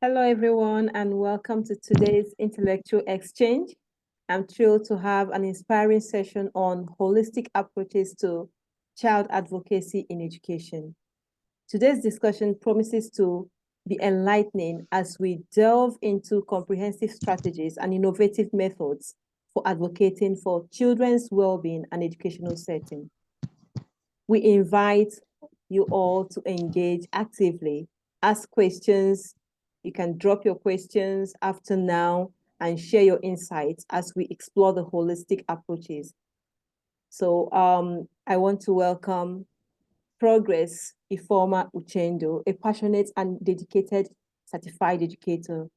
Hello, everyone, and welcome to today's intellectual exchange. I'm thrilled to have an inspiring session on holistic approaches to child advocacy in education. Today's discussion promises to be enlightening as we delve into comprehensive strategies and innovative methods for advocating for children's well-being and educational setting. We invite you all to engage actively, ask questions. You can drop your questions after now and share your insights as we explore the holistic approaches. So I want to welcome Progress Ifeoma Uchendu, a passionate and dedicated certified educator,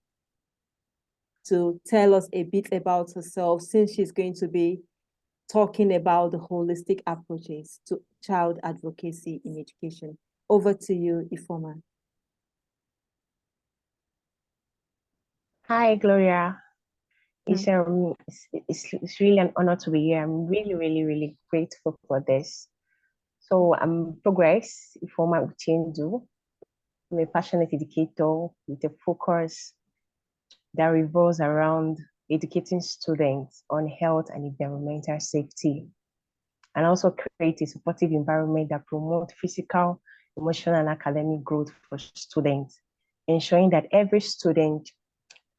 to tell us a bit about herself, since she's going to be talking about the holistic approaches to child advocacy in education. Over to you, Ifeoma. Hi, Gloria. It's really an honor to be here. I'm really grateful for this. So I'm Progress Ifeoma Uchendu. I'm a passionate educator with a focus that revolves around educating students on health and environmental safety, and also create a supportive environment that promotes physical, emotional, and academic growth for students, ensuring that every student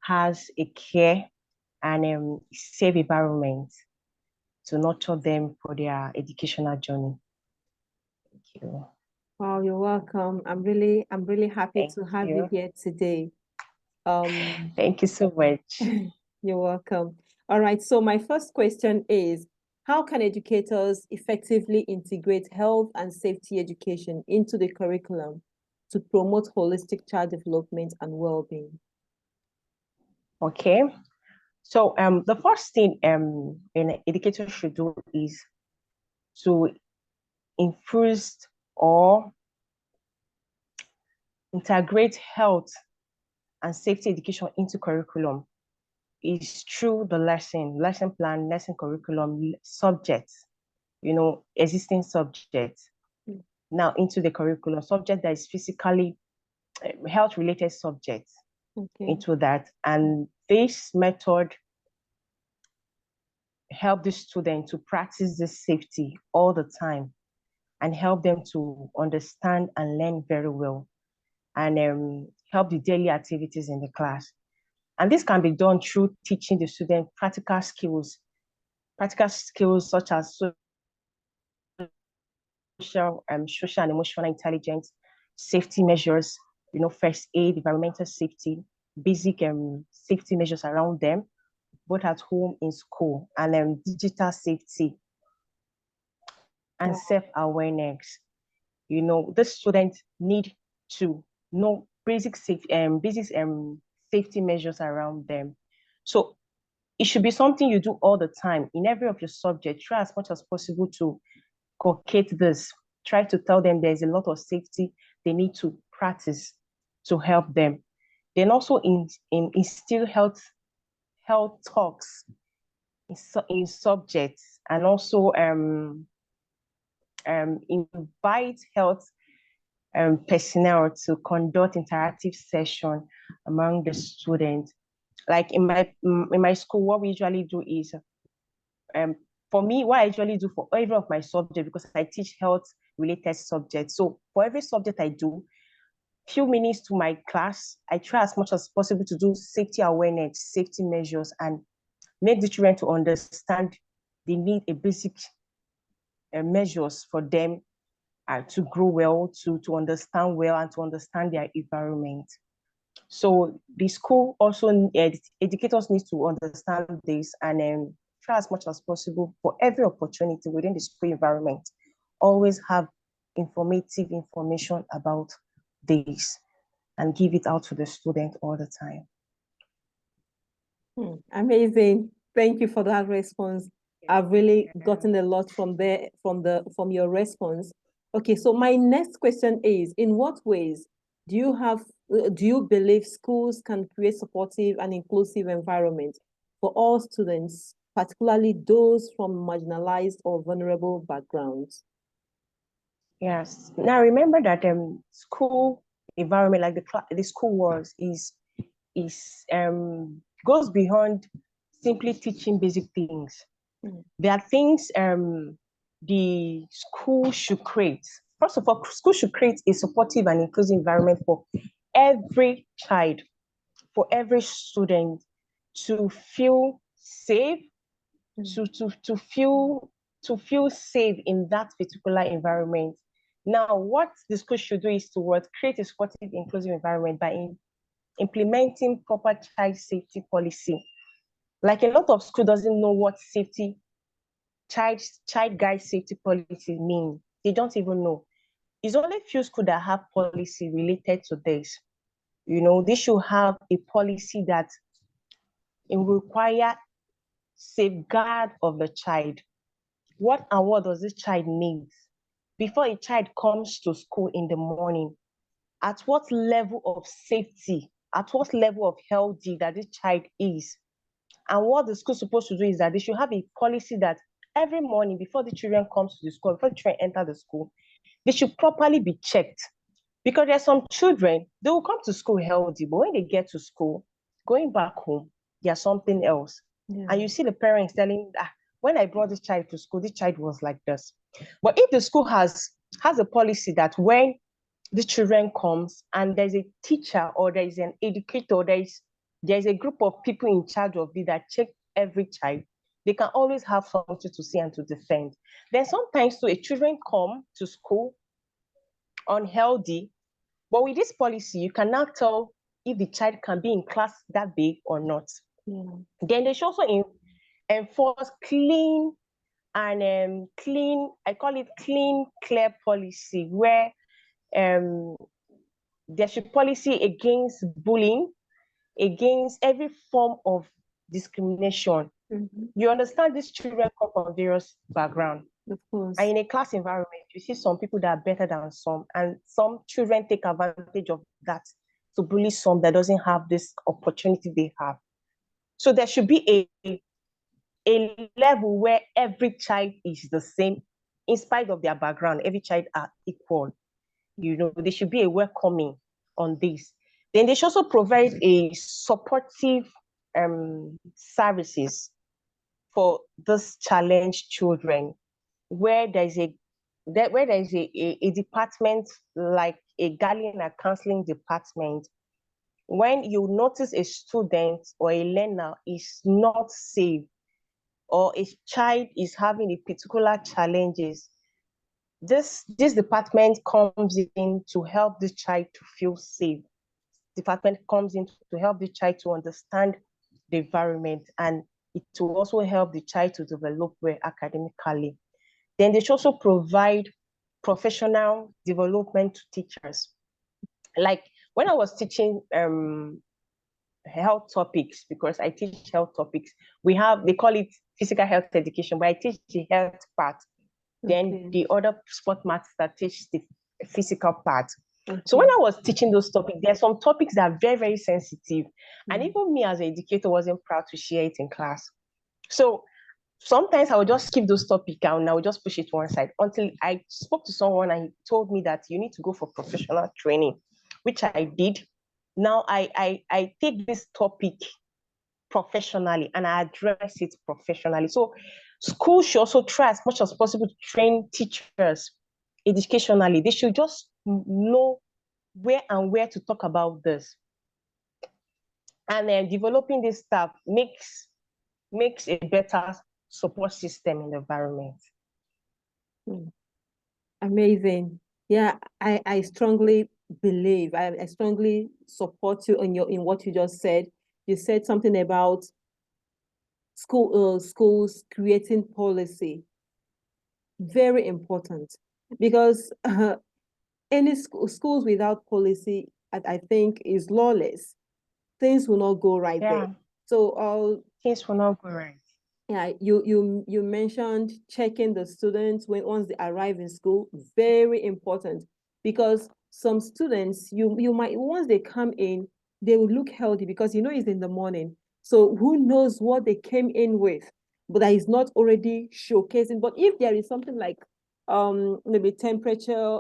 has a care and safe environment to nurture them for their educational journey. Thank you. Wow, you're welcome. I'm really happy to have you here today. Thank you so much. You're welcome. All right, so my first question is, how can educators effectively integrate health and safety education into the curriculum to promote holistic child development and well-being? Okay, so the first thing an educator should do is to infuse or integrate health and safety education into curriculum is through the lesson plan, lesson curriculum, subjects, existing subjects. Now into the curriculum, subject that is physically health related subjects into that. And this method help the student to practice this safety all the time and help them to understand and learn very well, and help the daily activities in the class. And this can be done through teaching the student practical skills such as social and emotional intelligence, safety measures, first aid, environmental safety, basic safety measures around them, both at home, in school, and digital safety and self-awareness. The students need to know basic safety measures around them. So it should be something you do all the time in every of your subjects. Try as much as possible to inculcate this. Try to tell them there's a lot of safety they need to practice to help them. Then also instill health talks in subjects, and also invite health personnel to conduct interactive session among the students. Like in my school, what we usually do is, for me, what I usually do for every of my subjects, because I teach health related subjects. So for every subject I do, few minutes to my class, I try as much as possible to do safety awareness, safety measures, and make the children to understand they need a basic measures for them to grow well, to understand well, and to understand their environment. So the school also, educators need to understand this and try as much as possible for every opportunity within the school environment. Always have informative information about this and give it out to the student all the time. Amazing. Thank you for that response. I've really gotten a lot from your response. Okay, so my next question is, in what ways do you believe schools can create supportive and inclusive environment for all students, particularly those from marginalized or vulnerable backgrounds? Yes. Now remember that school environment, like the school walls, is is goes beyond simply teaching basic things. There are things the school should create. First of all, school should create a supportive and inclusive environment for every child, for every student to feel safe, to feel safe in that particular environment. Now, what the school should do is to what create a supportive, inclusive environment by implementing proper child safety policy. Like a lot of school doesn't know what child guide safety policy mean. They don't even know. It's only few schools that have policy related to this. They should have a policy that it will require safeguard of the child. What and what does this child need before a child comes to school in the morning? At what level of safety, at what level of healthy that this child is? And what the school is supposed to do is that they should have a policy that every morning before the children comes to the school, before the children enter the school, they should properly be checked. Because there are some children, they will come to school healthy, but when they get to school, going back home, there's something else. Yeah. And you see the parents telling, when I brought this child to school, this child was like this. But if the school has a policy that when the children comes and there's a teacher or there is an educator, there's a group of people in charge of it that check every child, they can always have something to say and to defend. Then sometimes too, children come to school unhealthy, but with this policy, you can now tell if the child can be in class that big or not. Yeah. Then they should also enforce clean, I call it clean, clear policy, where there should policy against bullying, against every form of discrimination. Mm-hmm. You understand these children come from various backgrounds. Of course. And in a class environment, you see some people that are better than some, and some children take advantage of that to bully some that doesn't have this opportunity they have. So there should be a level where every child is the same, in spite of their background. Every child are equal. There should be a welcoming on this. Then they should also provide a supportive services for these challenged children, where there's a department like a guardian and counseling department. When you notice a student or a learner is not safe, or a child is having a particular challenges, this department comes in to help the child to feel safe. Department comes in to help the child to understand the environment, and it will also help the child to develop well academically. Then they should also provide professional development to teachers. Like when I was teaching health topics, because I teach health topics, they call it physical health education, but I teach the health part. Then the other sport masters that teach the physical part. Okay. So when I was teaching those topics, there are some topics that are very, very sensitive. And even me as an educator wasn't proud to share it in class. So sometimes I would just skip those topics and I would just push it to one side until I spoke to someone and he told me that you need to go for professional training, which I did. Now I take this topic professionally and I address it professionally. So schools should also try as much as possible to train teachers educationally. They should just know where to talk about this. And then developing this stuff makes a better support system in the environment. Amazing. Yeah, I strongly believe, I strongly support you in what you just said. You said something about schools creating policy. Very important, because any schools without policy, I think, is lawless. Things will not go right there. So things will not go right. Yeah, you mentioned checking the students once they arrive in school. Very important, because some students, you might, once they come in, they will look healthy because it's in the morning. So who knows what they came in with, but that is not already showcasing. But if there is something like maybe temperature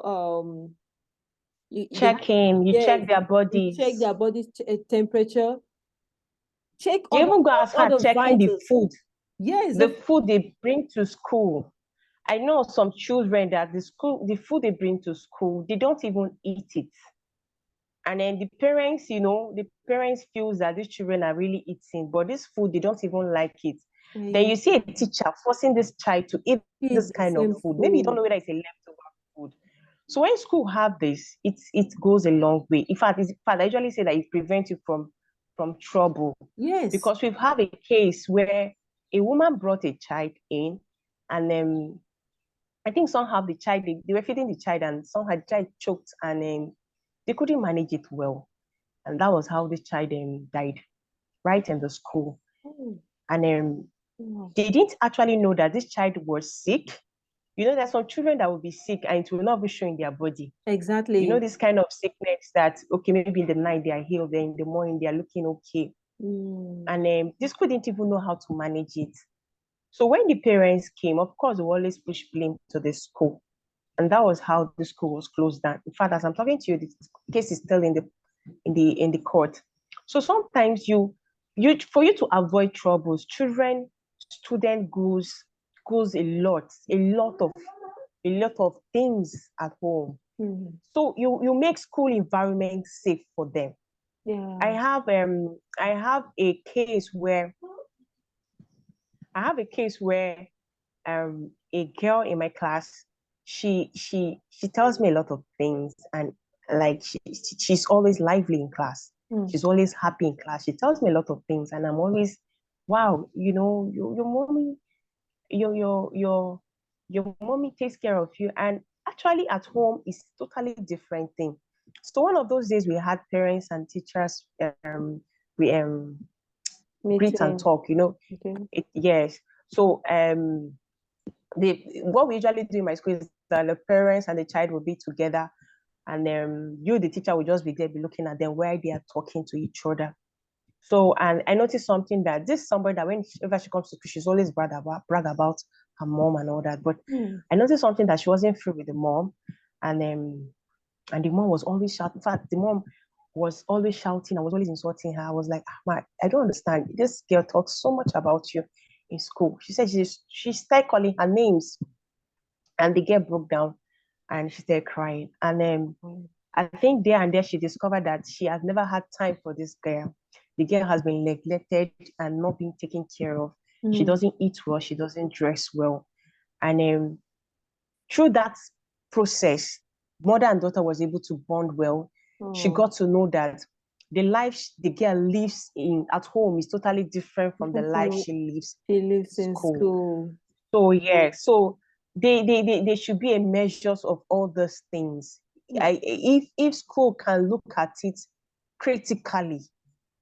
Check in, you yes, check their you check bodies. their body's temperature, check You even go as all far as the checking the vitals. food. Yes, The food they bring to school. I know some children that the food they bring to school, they don't even eat it. And then the parents, the parents feels that these children are really eating, but this food, they don't even like it. Then you see a teacher forcing this child to eat this the kind of same food. Maybe you don't know whether it's a leftover food. So when school have this, it goes a long way. I usually say that it prevents you from trouble. Yes. Because we've had a case where a woman brought a child in, and I think somehow they were feeding the child, and somehow the child choked, and they couldn't manage it well. And that was how the child died right in the school. Oh. And Oh. they didn't actually know that this child was sick. There's some children that will be sick and it will not be showing their body. Exactly. This kind of sickness that, okay, maybe in the night they are healed, then in the morning they are looking okay. And this school didn't even know how to manage it. So when the parents came, of course, they always push blame to the school. And that was how the school was closed down. In fact, as I'm talking to you, the case is still in the court. So sometimes for you to avoid troubles, student goes a lot of things at home. So you make school environment safe for them. Yeah. I have a case where a girl in my class, she tells me a lot of things, and like she's always lively in class. She's always happy in class. She tells me a lot of things, and I'm always, wow, your mommy, your mommy takes care of you. And actually at home is totally different thing. So one of those days we had parents and teachers we greet and talk, Okay. yes. So what we usually do in my school is that the parents and the child will be together, and the teacher, will just be there, be looking at them while they are talking to each other. So, and I noticed something, that this is somebody that whenever she comes to school, she's always brag about her mom and all that. But I noticed something, that she wasn't free with the mom, and the mom was always shouting. In fact, the mom was always shouting. I was always insulting her. I was like, I don't understand. This girl talks so much about you in school. She said she started calling her names, and the girl broke down and she started crying. And then I think there and there she discovered that she has never had time for this girl. The girl has been neglected and not being taken care of. She doesn't eat well. She doesn't dress well. And through that process, mother and daughter was able to bond well. She got to know that the life the girl lives at home is totally different from the life she lives in school. school. So yeah, so they should be a measures of all those things. If school can look at it critically,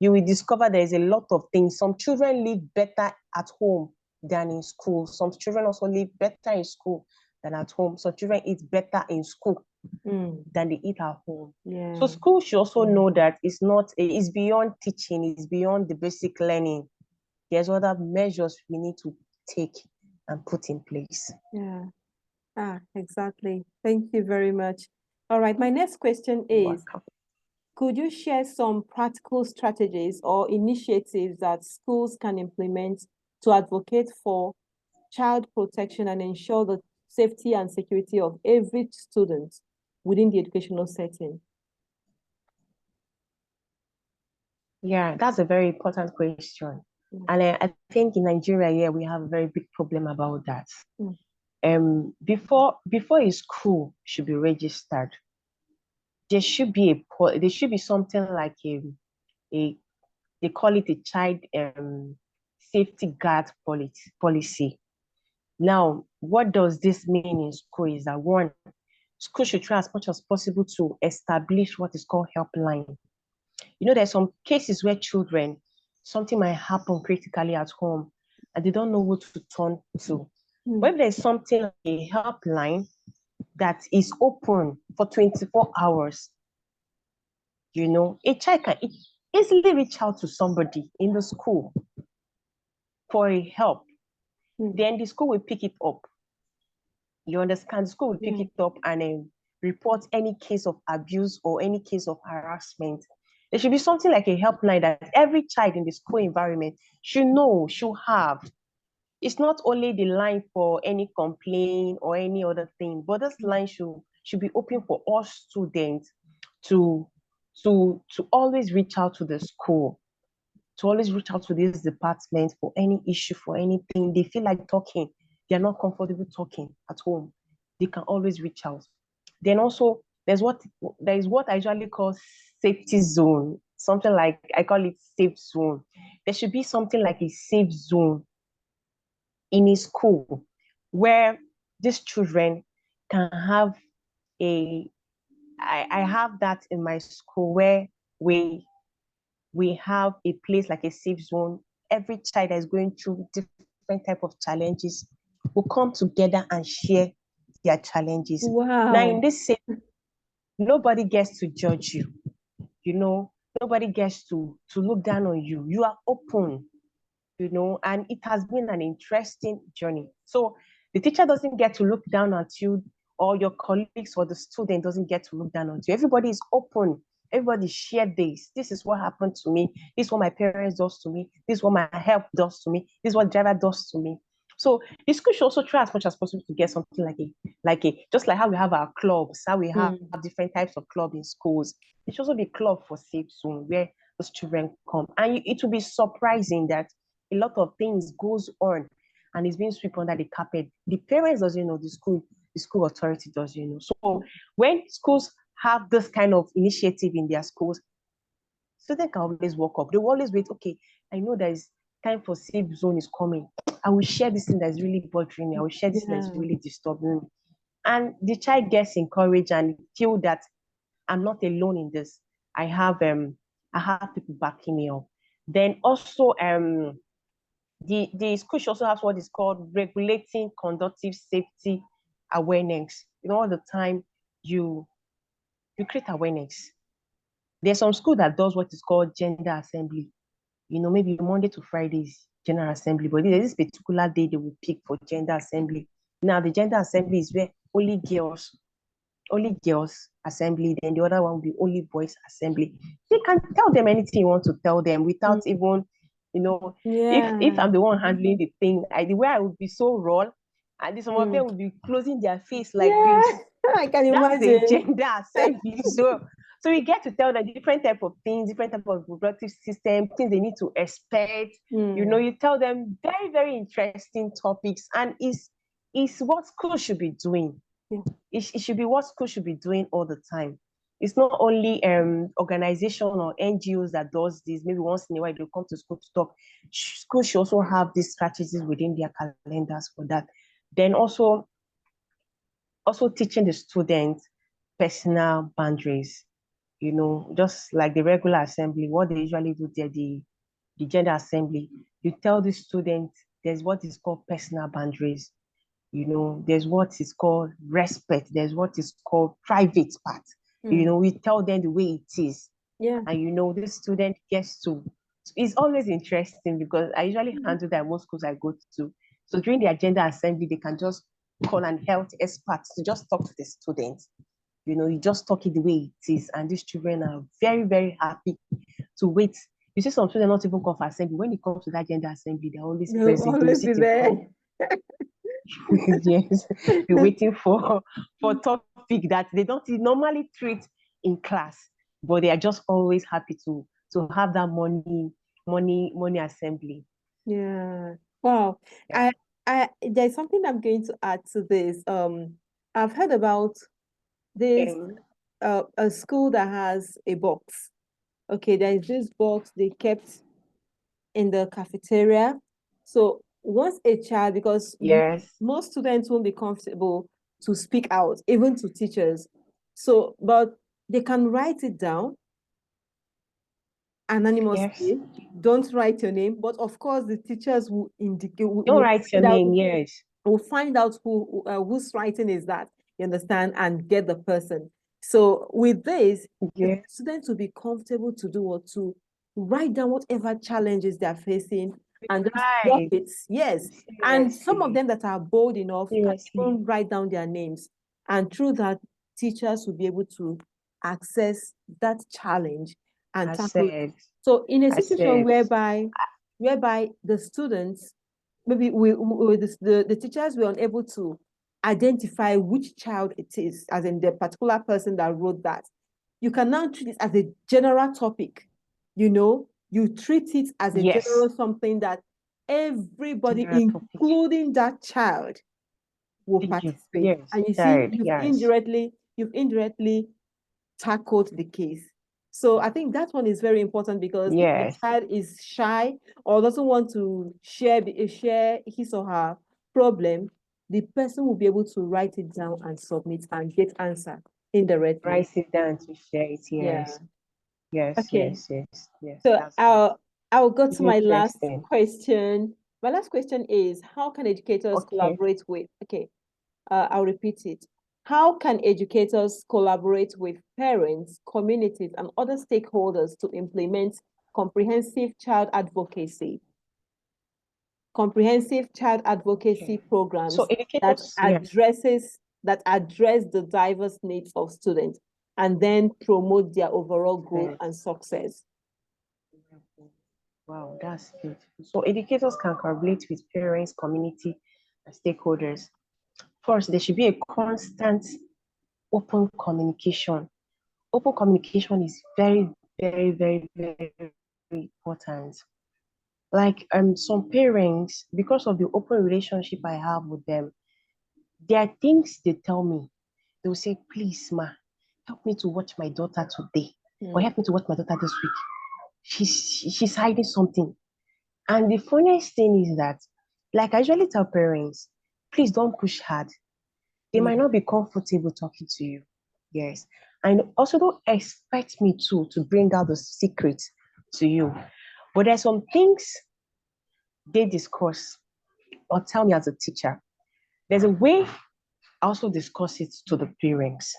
you will discover there is a lot of things. Some children live better at home than in school. Some children also live better in school than at home. Some children eat better in school than they eat at home. Yeah. So school should also know that it's beyond teaching, it's beyond the basic learning. There's other measures we need to take and put in place. Yeah. Exactly. Thank you very much. All right. My next question is, could you share some practical strategies or initiatives that schools can implement to advocate for child protection and ensure the safety and security of every student within the educational setting? Yeah, that's a very important question. And I think in Nigeria, yeah, we have a very big problem about that. Before a school should be registered, there should be something like a they call it a child safety guard policy. Now, what does this mean in school is that, one, school should try as much as possible to establish what is called helpline. There's some cases where something might happen critically at home and they don't know who to turn to. But if there's something like a helpline that is open for 24 hours, a child can easily reach out to somebody in the school for a help. Then the school will pick it up. You understand? The school will pick it up, and report any case of abuse or any case of harassment. There should be something like a helpline that every child in the school environment should know, should have. It's not only the line for any complaint or any other thing, but this line should be open for all students to always reach out to the school, to always reach out to this department for any issue, for anything. They feel like talking, they're not comfortable talking at home. They can always reach out. Then also there is what I usually call safety zone, something like I call it safe zone. There should be something like a safe zone in a school where these children can have I have that in my school where we have a place like a safe zone. Every child that is going through different type of challenges will come together and share their challenges. Now in Wow. this safe, nobody gets to judge you. Nobody gets to look down on you. You are open, and it has been an interesting journey. So the teacher doesn't get to look down at you, or your colleagues or the student doesn't get to look down on you. Everybody is open. Everybody share this. This is what happened to me. This is what my parents does to me. This is what my help does to me. This is what driver does to me. So the school should also try as much as possible to get something like a just like how we have our clubs, how we have different types of club in schools. It should also be club for safe zone where those children come. And it will be surprising that a lot of things goes on and it's being swept under the carpet. The parents doesn't know, the school authority doesn't know. So when schools have this kind of initiative in their schools, students can always walk up. They will always wait, okay, I know there is time for safe zone is coming. I will share this thing that's really bothering me. I will share this thing that's really disturbing me. And the child gets encouraged and feel that I'm not alone in this. I have people backing me up. Then also the school should also have what is called regulating conductive safety awareness. All the time you create awareness. There's some school that does what is called gender assembly. Maybe Monday to Fridays, general assembly, but there's this particular day they will pick for gender assembly. Now the gender assembly is where only girls assembly, then the other one will be only boys assembly. You can tell them anything you want to tell them without even, if I'm the one handling the thing, the way I would be so raw, and some of them would be closing their face like this. I can That's imagine. the gender assembly. So we get to tell them different type of things, different type of reproductive system, things they need to expect. You tell them very, very interesting topics, and it's what school should be doing. It should be what school should be doing all the time. It's not only organization or NGOs that does this. Maybe once in a while they'll come to school to talk. School should also have these strategies within their calendars for that. Then also teaching the students personal boundaries. Just like the regular assembly, what they usually do there, the gender assembly, you tell the students there's what is called personal boundaries. There's what is called respect. There's what is called private part. We tell them the way it is. Yeah. And this student gets to, it's always interesting because I usually handle that at most schools I go to. So during the agenda assembly, they can just call an health experts to just talk to the students. You just talk it the way it is. And these children are very, very happy to wait. You see some children not even come for assembly. When it comes to that agenda assembly, they're always present. Always be there. Yes, you're waiting for topic that they don't normally treat in class, but they are just always happy to have that money assembly. Yeah. Wow. Yeah. There's something I'm going to add to this. I've heard about this a school that has a box. Okay, there is this box they kept in the cafeteria. So once a child, because most students won't be comfortable to speak out, even to teachers. So, but they can write it down anonymously. Don't write your name, but of course the teachers will indicate. Don't write your name. Yes. We'll find out whose writing is that. You understand, and get the person. So with this, the students will be comfortable to do what to write down whatever challenges they're facing and just drop it. Yes. And some of them that are bold enough can even write down their names. And through that, teachers will be able to access that challenge and I tackle it. said, So in a I situation said, whereby the students, maybe the teachers were unable to identify which child it is, as in the particular person that wrote that, you can now treat it as a general topic. You treat it as a yes, general something that everybody, general topic. including that child, will Thank you. participate. Yes, And you see, child, yes, you've indirectly tackled the case. So I think that one is very important, because if the yes, child is shy or doesn't want to share his or her problem, the person will be able to write it down and submit and get answer indirectly. write it down to share it. Yeah. Yes, yes, Okay. yes, yes, yes. So That's I'll go to really my last interesting. question. My last question is, how can educators Okay. collaborate with, okay, I'll repeat it. How can educators collaborate with parents, communities, and other stakeholders to implement comprehensive child advocacy? Comprehensive child advocacy Okay. So programs educators, yes. that address the diverse needs of students and then promote their overall growth Yes. and success. Wow, that's beautiful. So educators can collaborate with parents, community, and stakeholders. First, there should be a constant open communication. Open communication is very, very, very, very, very important. Like some parents, because of the open relationship I have with them, there are things they tell me. They will say, please, ma, help me to watch my daughter today, or help me to watch my daughter this week. She's hiding something. And the funniest thing is that, like I usually tell parents, please don't push hard. They Yeah. might not be comfortable talking to you. Yes. And also don't expect me to bring out the secret to you. But there's some things they discuss or tell me as a teacher. There's a way I also discuss it to the parents,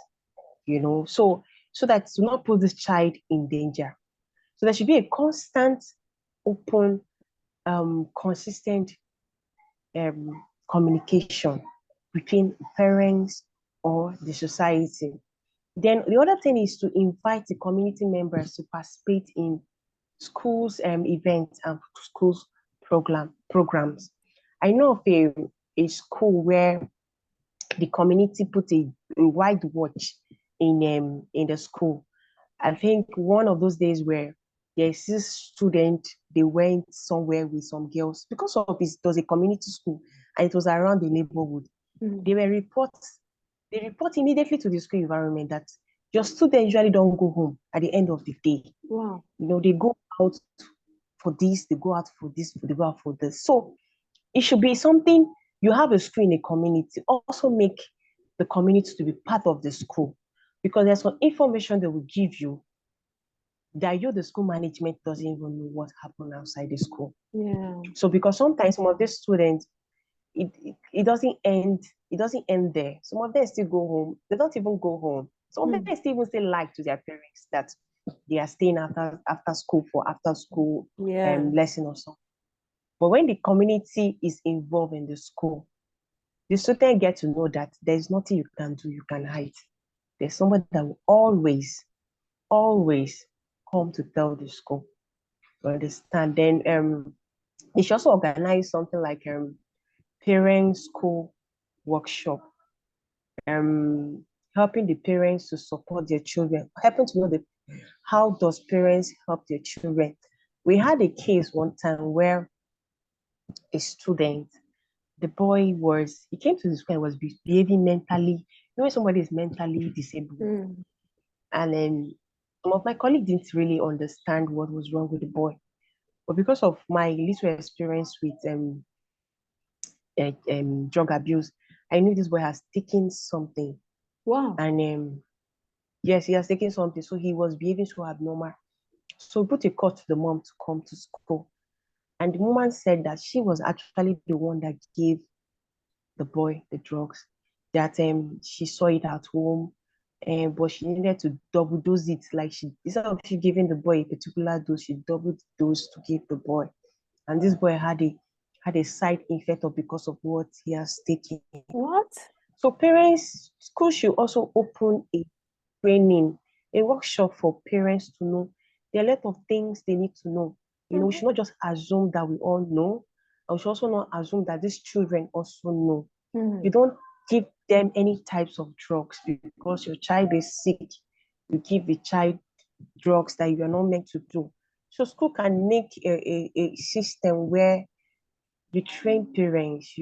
so that to not put this child in danger. So there should be a constant, open, consistent communication between parents or the society. Then the other thing is to invite the community members to participate in schools events and schools programs. I know of a school where the community put a wide watch in the school. I think one of those days where there's this student, they went somewhere with some girls because of it was a community school and it was around the neighborhood. Mm. They report immediately to the school environment that your students usually don't go home at the end of the day. Wow. They go out for this, they go out for this, they go out for this. So it should be something you have a school in a community. Also make the community to be part of the school because there's some information they will give you that the school management doesn't even know what happened outside the school. Yeah. So because sometimes some of these students, it doesn't end there. Some of them still go home. They don't even go home. Some of them still even say lie to their parents that they are staying after school for after school Yeah. lesson or something. But when the community is involved in the school, the student get to know that there's nothing you can do, you can hide. There's somebody that will always, always come to tell the school. You understand? Then they should also organize something like parent school workshop, helping the parents to support their children, helping to know how does parents help their children. We had a case one time where a student, the boy he came to the school and was behaving mentally. When somebody is mentally disabled, Mm. and then some of my colleagues didn't really understand what was wrong with the boy. But because of my little experience with drug abuse, I knew this boy has taken something. Wow. And yes, he has taken something. So he was behaving so abnormal. So we put a call to the mom to come to school. And the woman said that she was actually the one that gave the boy the drugs, that she saw it at home, but she needed to double dose it. Like instead of she giving the boy a particular dose, she doubled the dose to give the boy. And this boy had a side effect of because of what he has taken. What? So parents, school should also open a training, a workshop for parents to know. There are a lot of things they need to know. We should not just assume that we all know. And we should also not assume that these children also know. You don't give them any types of drugs because your child is sick. You give the child drugs that you are not meant to do. So school can make a system where you train parents,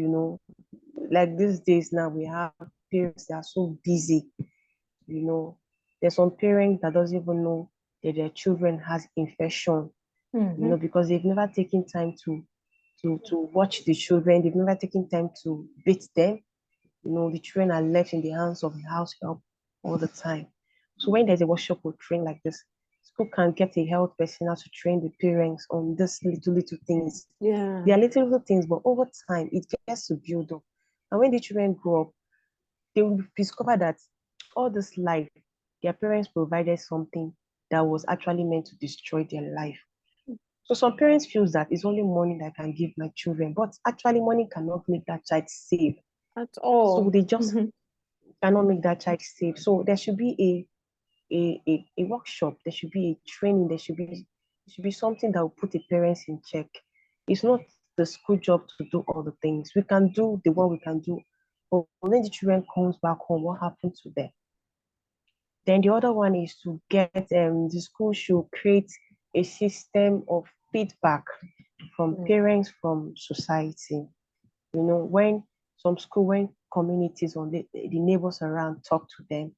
like these days now we have parents that are so busy, you know. There's some parents that doesn't even know that their children has infection, because they've never taken time to watch the children, they've never taken time to beat them. The children are left in the hands of the house help all the time. So when there's a workshop or train like this, school can get a health personnel to train the parents on these little things. Yeah. They are little things, but over time it gets to build up. And when the children grow up, they will discover that all this life, their parents provided something that was actually meant to destroy their life. So some parents feel that it's only money that I can give my children, but actually money cannot make that child safe. At So all. they just cannot make that child safe. So there should be a workshop, there should be a training, there should be something that will put the parents in check. It's not the school job to do all the things. We can do the one we can do, but when the children comes back home, what happened to them? Then the other one is to get the school should create a system of feedback from parents, from society. When some school, when communities or the neighbors around talk to them,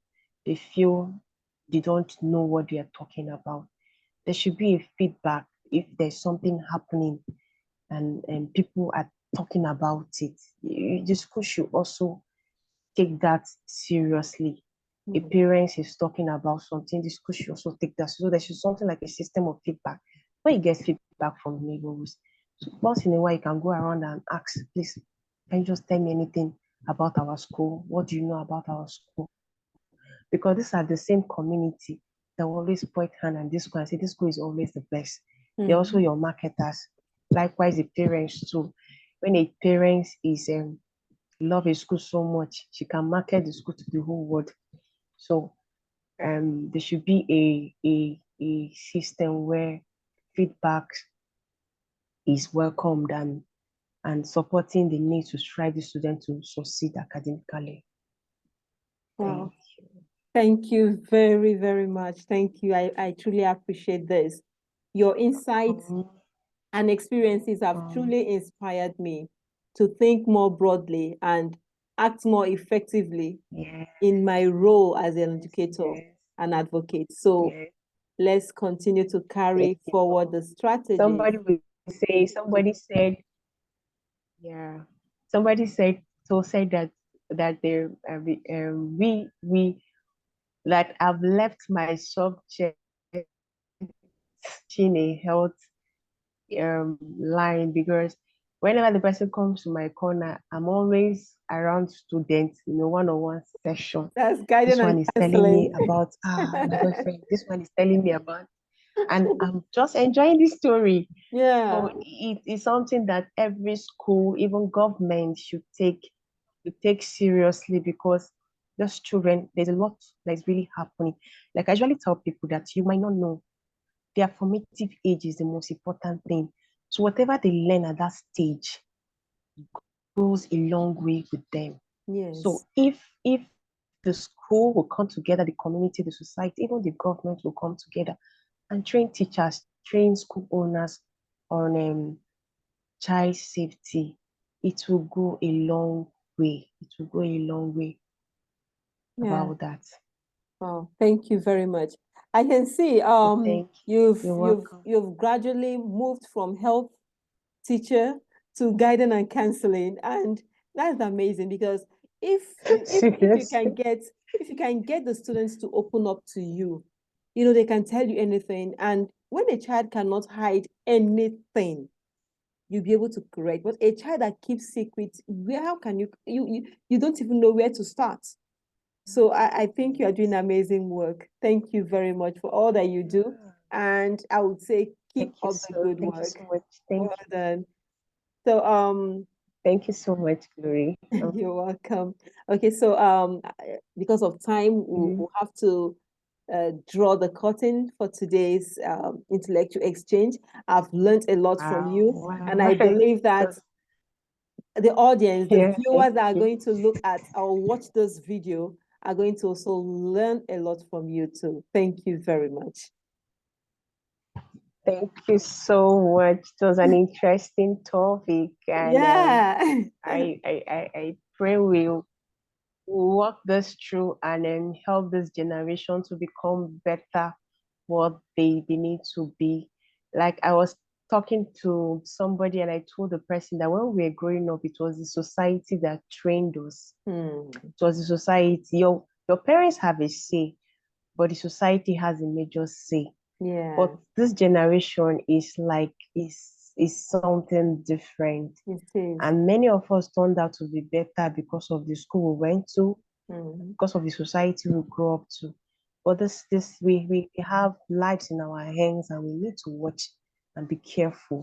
they feel they don't know what they are talking about. There should be a feedback if there's something happening and people are talking about it. The school should also take that seriously. If parents is talking about something, the school should also take that. So there should something like a system of feedback. When you get feedback from neighbors, so once in a while you can go around and ask, please, can you just tell me anything about our school? What do you know about our school? Because these are the same community that will always point hand and this school and say this school is always the best. They're also your marketers. Likewise, the parents too. When a parent is love a school so much, she can market the school to the whole world. So there should be a system where feedback is welcomed and supporting the need to strive the student to succeed academically. Wow. Thank you very, very much. Thank you. I truly appreciate this. Your insights and experiences have truly inspired me to think more broadly and act more effectively in my role as an educator and advocate. So let's continue to carry forward the strategy. Somebody said, yeah, somebody said that there we that I've left my subject in a health line because whenever the person comes to my corner, I'm always around students, one-on-one session. That's guidance This one and is telling me counseling. about my boyfriend. This one is telling me about, and I'm just enjoying this story. Yeah. So it is something that every school, even government, should take seriously because those children, there's a lot that's really happening. Like I usually tell people that you might not know their formative age is the most important thing. So whatever they learn at that stage goes a long way with them. Yes. So if the school will come together, the community, the society, even the government will come together and train teachers, train school owners on child safety, it will go a long way. It will go a long way about that. Wow, thank you very much. I can see Thank you. You're welcome. you've gradually moved from health teacher to guidance and counseling, and that's amazing because if you can get the students to open up to you, they can tell you anything, and when a child cannot hide anything, you'll be able to correct. But a child that keeps secrets, how can you don't even know where to start. So I think you are doing amazing work. Thank you very much for all that you do. And I would say keep up the good work. Thank you so much. Thank Well you. done. So Thank you so much, Glory. You're welcome. Okay, so because of time, we'll have to draw the curtain for today's intellectual exchange. I've learned a lot from you, and I Wow. believe that the audience, the Yeah, viewers thank that are you. going to look at or watch this video are going to also learn a lot from you too. Thank you very much. Thank you so much. It was an interesting topic, and Yeah. I pray we'll walk this through and help this generation to become better what they need to be. Like I was talking to somebody and I told the person that when we were growing up, it was the society that trained us. It was the society. Your parents have a say, but the society has a major say. Yeah, But this generation is something different. it is. And many of us turned out to be better because of the school we went to, because of the society we grew up to. But we have lives in our hands and we need to watch and be careful.